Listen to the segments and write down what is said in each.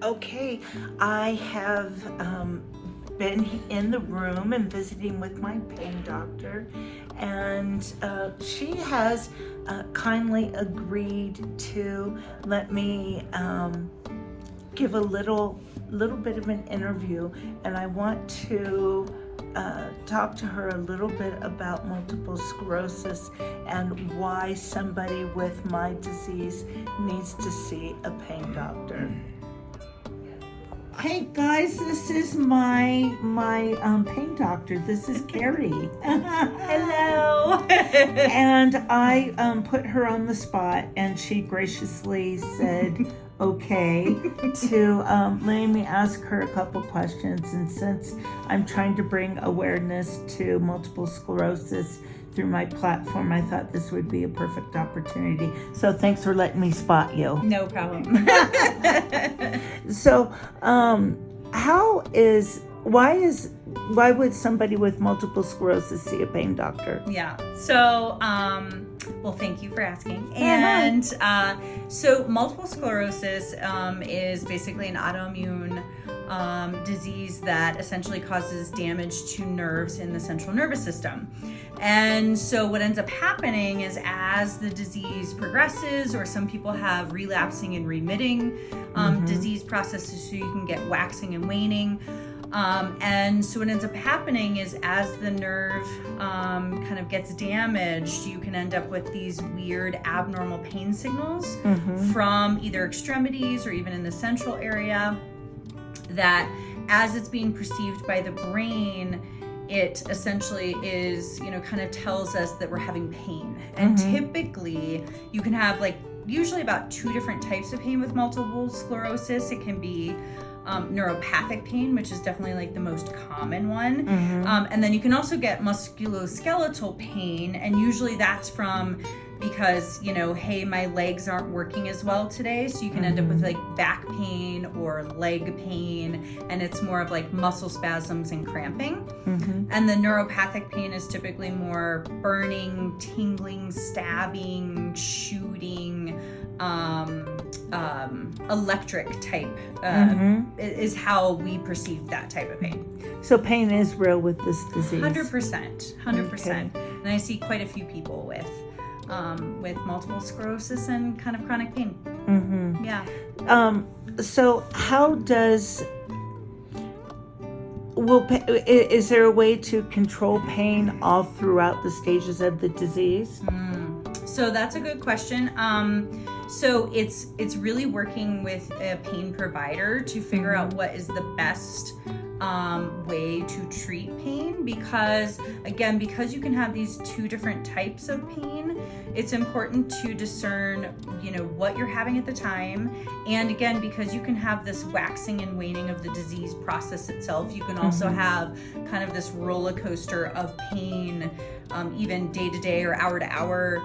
Okay, I have been in the room and visiting with my pain doctor, and she has kindly agreed to let me give a little bit of an interview, and I want to talk to her a little bit about multiple sclerosis and why somebody with my disease needs to see a pain doctor. Hey guys, this is my pain doctor. This is Carrie. Hello. And I put her on the spot, and she graciously said okay to letting me ask her a couple questions. And since I'm trying to bring awareness to multiple sclerosis through my platform, I thought this would be a perfect opportunity. So thanks for letting me spot you. No problem. So, why would somebody with multiple sclerosis see a pain doctor? Yeah. So, well, thank you for asking. And so multiple sclerosis is basically an autoimmune disease that essentially causes damage to nerves in the central nervous system. And so what ends up happening is as the disease progresses, or some people have relapsing and remitting disease processes, so you can get waxing and waning. And so what ends up happening is as the nerve kind of gets damaged, you can end up with these weird abnormal pain signals from either extremities or even in the central area, that as it's being perceived by the brain, it essentially is, kind of tells us that we're having pain. And typically you can have usually about 2 different types of pain with multiple sclerosis. It can be neuropathic pain, which is definitely the most common one. And then you can also get musculoskeletal pain, and usually that's because hey, my legs aren't working as well today, so you can end up with back pain or leg pain, and it's more of muscle spasms and cramping. And the neuropathic pain is typically more burning, tingling, stabbing, shooting, electric type is how we perceive that type of pain. So pain is real with this disease. 100%. Okay. And I see quite a few people with multiple sclerosis and kind of chronic pain. Yeah. So how is there a way to control pain all throughout the stages of the disease? So that's a good question. So it's really working with a pain provider to figure out what is the best way to treat pain, because you can have these 2 different types of pain, it's important to discern what you're having at the time. And again, because you can have this waxing and waning of the disease process itself, you can also have kind of this roller coaster of pain, even day to day or hour to hour,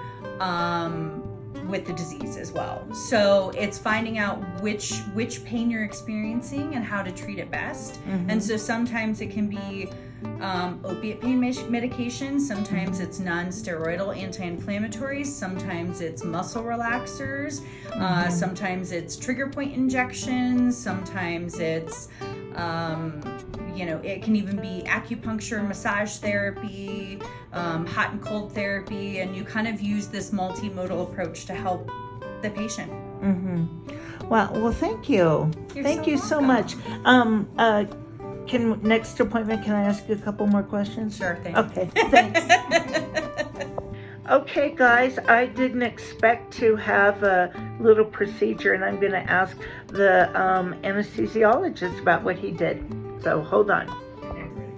with the disease as well. So it's finding out which pain you're experiencing and how to treat it best. And so sometimes it can be opiate pain medication, sometimes it's non-steroidal anti-inflammatories, sometimes it's muscle relaxers, sometimes it's trigger point injections, sometimes it's it can even be acupuncture, massage therapy, hot and cold therapy, and you kind of use this multimodal approach to help the patient. Well, thank you. Thank you so much. Next appointment, can I ask you a couple more questions? Sure thing. Okay, thanks. Okay, guys, I didn't expect to have a little procedure, and I'm going to ask the anesthesiologist about what he did. So hold on.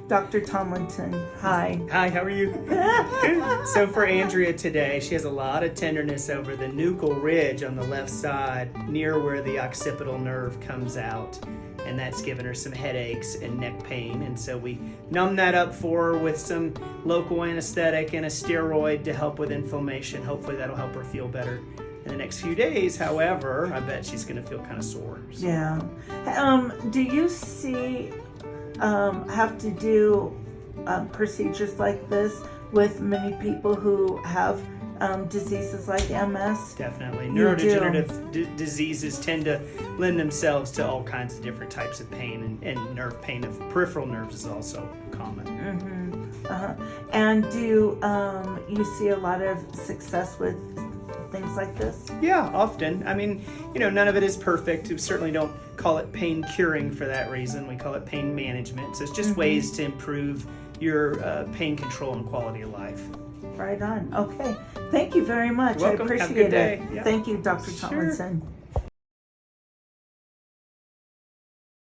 Dr. Tomlinson, hi. Hi, how are you? Good. So for Andrea today, she has a lot of tenderness over the nuchal ridge on the left side, near where the occipital nerve comes out. And that's given her some headaches and neck pain. And so we numb that up for her with some local anesthetic and a steroid to help with inflammation. Hopefully that'll help her feel better in the next few days. However, I bet she's going to feel kind of sore. So. Yeah. Do you have to do procedures like this with many people who have diseases like MS? Definitely. You Neurodegenerative diseases tend to lend themselves to all kinds of different types of pain, and nerve pain of peripheral nerves is also common. And do you see a lot of success with things like this? Yeah, often. I mean, none of it is perfect. We certainly don't call it pain curing for that reason. We call it pain management. So it's just ways to improve your pain control and quality of life. Right on. Okay. Thank you very much. You're welcome. I Have a appreciate good day. it. Yeah. Thank you, Dr. Tomlinson.